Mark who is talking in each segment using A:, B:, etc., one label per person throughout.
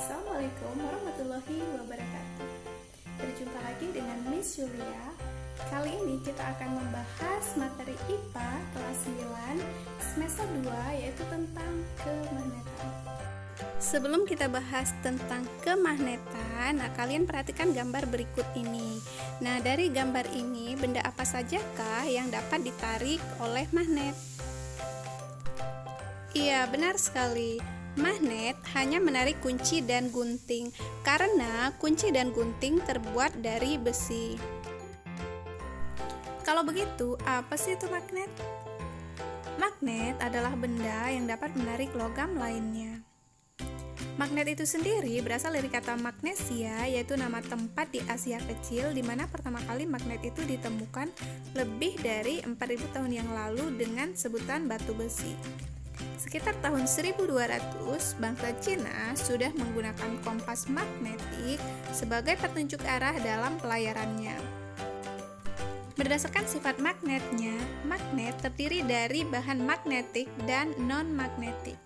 A: Assalamualaikum warahmatullahi wabarakatuh. Berjumpa lagi dengan Miss Julia. Kali ini kita akan membahas materi IPA kelas 9 semester 2, yaitu tentang kemagnetan. Sebelum kita bahas tentang kemagnetan, kalian perhatikan gambar berikut ini. Nah, dari gambar ini, benda apa sajakah yang dapat ditarik oleh magnet? Iya, benar sekali. Magnet hanya menarik kunci dan gunting, karena kunci dan gunting terbuat dari besi. Kalau begitu, apa sih itu magnet? Magnet adalah benda yang dapat menarik logam lainnya. Magnet itu sendiri berasal dari kata magnesia, yaitu nama tempat di Asia Kecil di mana pertama kali magnet itu ditemukan lebih dari 4.000 tahun yang lalu dengan sebutan batu besi. Sekitar tahun 1200, bangsa Cina sudah menggunakan kompas magnetik sebagai petunjuk arah dalam pelayarannya. Berdasarkan sifat magnetnya, magnet terdiri dari bahan magnetik dan non-magnetik.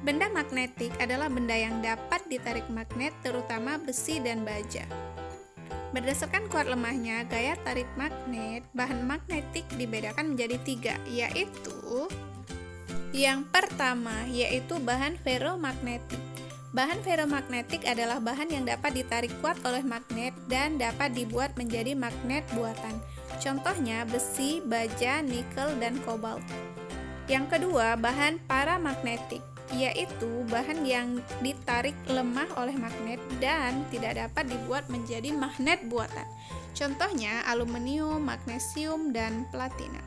A: Benda magnetik adalah benda yang dapat ditarik magnet, terutama besi dan baja. Berdasarkan kuat lemahnya gaya tarik magnet, bahan magnetik dibedakan menjadi 3, yaitu yang pertama, yaitu bahan ferromagnetik. Bahan ferromagnetik adalah bahan yang dapat ditarik kuat oleh magnet dan dapat dibuat menjadi magnet buatan. Contohnya besi, baja, nikel, dan kobalt. Yang kedua, bahan paramagnetik, yaitu bahan yang ditarik lemah oleh magnet dan tidak dapat dibuat menjadi magnet buatan. Contohnya aluminium, magnesium, dan platina.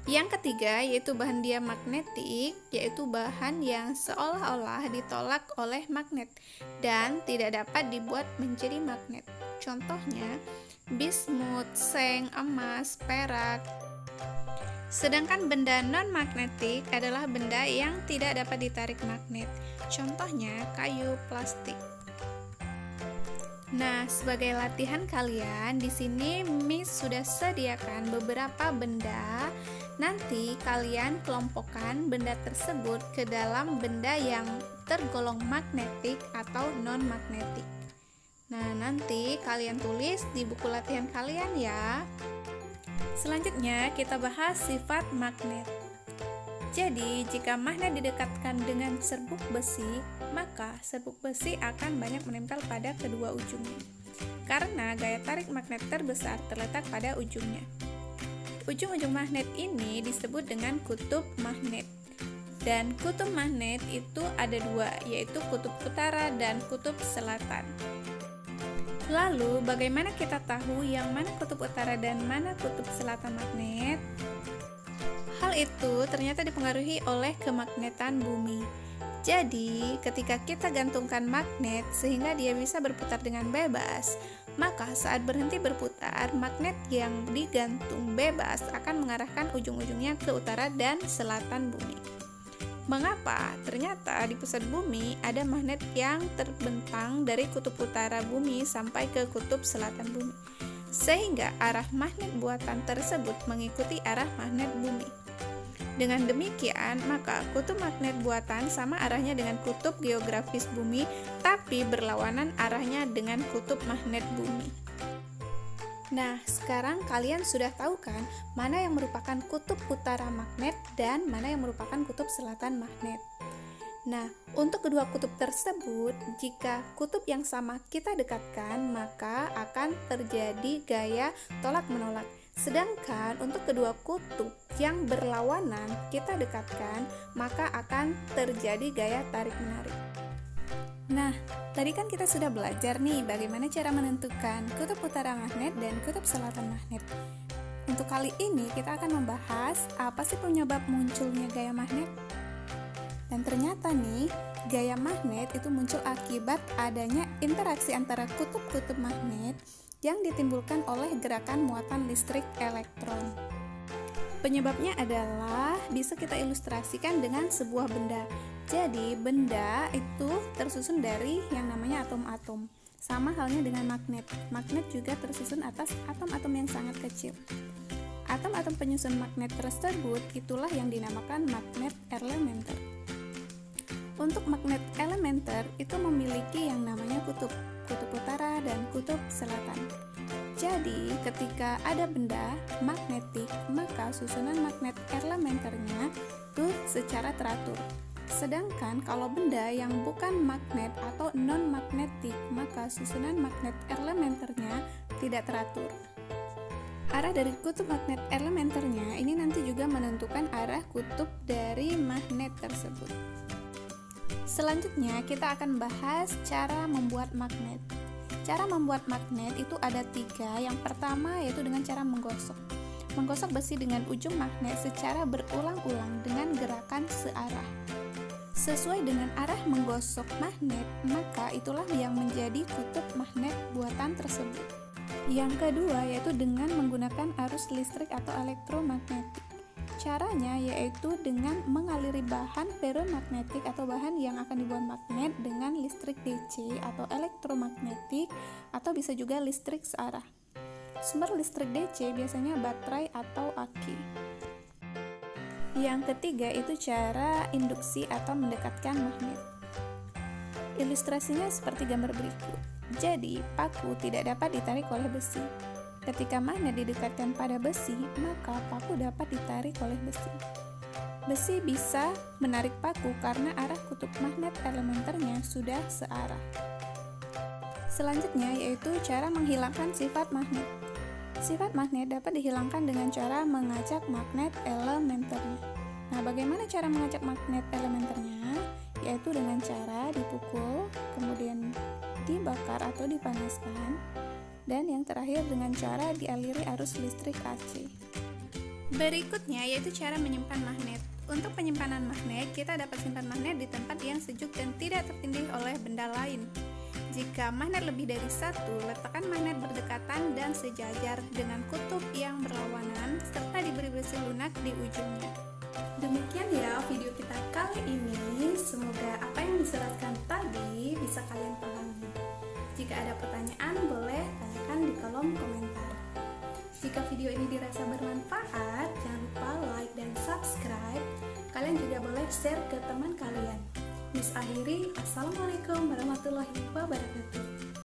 A: Yang ketiga, yaitu bahan diamagnetik, yaitu bahan yang seolah-olah ditolak oleh magnet dan tidak dapat dibuat menjadi magnet. Contohnya bismut, seng, emas, perak. Sedangkan benda non-magnetik adalah benda yang tidak dapat ditarik magnet. Contohnya kayu, plastik. Nah, sebagai latihan kalian, di sini Miss sudah sediakan beberapa benda. Nanti kalian kelompokkan benda tersebut ke dalam benda yang tergolong magnetik atau non-magnetik. Nah, nanti kalian tulis di buku latihan kalian ya. Selanjutnya kita bahas sifat magnet. Jadi, jika magnet didekatkan dengan serbuk besi, maka serbuk besi akan banyak menempel pada kedua ujungnya. Karena gaya tarik magnet terbesar terletak pada ujungnya. Ujung-ujung magnet ini disebut dengan kutub magnet. Dan kutub magnet itu ada 2, yaitu kutub utara dan kutub selatan. Lalu, bagaimana kita tahu yang mana kutub utara dan mana kutub selatan magnet? Hal itu ternyata dipengaruhi oleh kemagnetan bumi. Jadi, ketika kita gantungkan magnet sehingga dia bisa berputar dengan bebas, maka saat berhenti berputar, magnet yang digantung bebas akan mengarahkan ujung-ujungnya ke utara dan selatan bumi. Mengapa? Ternyata di pusat bumi ada magnet yang terbentang dari kutub utara bumi sampai ke kutub selatan bumi, sehingga arah magnet buatan tersebut mengikuti arah magnet bumi. Dengan demikian, maka kutub magnet buatan sama arahnya dengan kutub geografis bumi, tapi berlawanan arahnya dengan kutub magnet bumi. Nah, sekarang kalian sudah tahu kan mana yang merupakan kutub utara magnet dan mana yang merupakan kutub selatan magnet. Nah, untuk kedua kutub tersebut, jika kutub yang sama kita dekatkan, maka akan terjadi gaya tolak-menolak. Sedangkan untuk kedua kutub yang berlawanan kita dekatkan, maka akan terjadi gaya tarik-menarik. Nah, tadi kan kita sudah belajar nih bagaimana cara menentukan kutub utara magnet dan kutub selatan magnet. Untuk kali ini kita akan membahas apa sih penyebab munculnya gaya magnet. Dan ternyata nih, gaya magnet itu muncul akibat adanya interaksi antara kutub-kutub magnet yang ditimbulkan oleh gerakan muatan listrik elektron. Penyebabnya adalah bisa kita ilustrasikan dengan sebuah benda. Jadi, benda itu tersusun dari yang namanya atom-atom. Sama halnya dengan magnet. Magnet juga tersusun atas atom-atom yang sangat kecil. Atom-atom penyusun magnet tersebut itulah yang dinamakan magnet elementer. Untuk magnet elementer itu memiliki yang namanya kutub utara dan kutub selatan. Jadi, ketika ada benda magnetik, maka susunan magnet elementernya itu secara teratur. Sedangkan kalau benda yang bukan magnet atau non-magnetik, maka susunan magnet elementernya tidak teratur. Arah dari kutub magnet elementernya ini nanti juga menentukan arah kutub dari magnet tersebut. Selanjutnya kita akan bahas cara membuat magnet. Cara membuat magnet itu ada 3. Yang pertama yaitu dengan cara menggosok. Menggosok besi dengan ujung magnet secara berulang-ulang dengan gerakan searah. Sesuai dengan arah menggosok magnet, maka itulah yang menjadi kutub magnet buatan tersebut. Yang kedua yaitu dengan menggunakan arus listrik atau elektromagnetik. Caranya yaitu dengan mengaliri bahan feromagnetik atau bahan yang akan dibuat magnet dengan listrik DC atau elektromagnetik atau bisa juga listrik searah. Sumber listrik DC biasanya baterai atau aki. Yang ketiga itu cara induksi atau mendekatkan magnet. Ilustrasinya seperti gambar berikut. Jadi, paku tidak dapat ditarik oleh besi. Ketika magnet didekatkan pada besi, maka paku dapat ditarik oleh besi. Besi bisa menarik paku karena arah kutub magnet elementernya sudah searah. Selanjutnya yaitu cara menghilangkan sifat magnet. Sifat magnet dapat dihilangkan dengan cara mengacak magnet elementernya. Nah, bagaimana cara mengacak magnet elementernya? Yaitu dengan cara dipukul, kemudian dibakar atau dipanaskan, dan yang terakhir dengan cara dialiri arus listrik AC. Berikutnya yaitu cara menyimpan magnet. Untuk penyimpanan magnet, kita dapat simpan magnet di tempat yang sejuk dan tidak tertindih oleh benda lain. Jika magnet lebih dari 1, letakkan magnet berdekatan dan sejajar dengan kutub yang berlawanan serta diberi besi lunak di ujungnya. Demikian ya video kita kali ini. Semoga apa yang dijelaskan tadi bisa kalian pahami. Jika ada pertanyaan, boleh tanyakan di kolom komentar. Jika video ini dirasa bermanfaat, jangan lupa like dan subscribe. Kalian juga boleh share ke teman kalian. Miss akhiri, Assalamualaikum warahmatullahi wabarakatuh.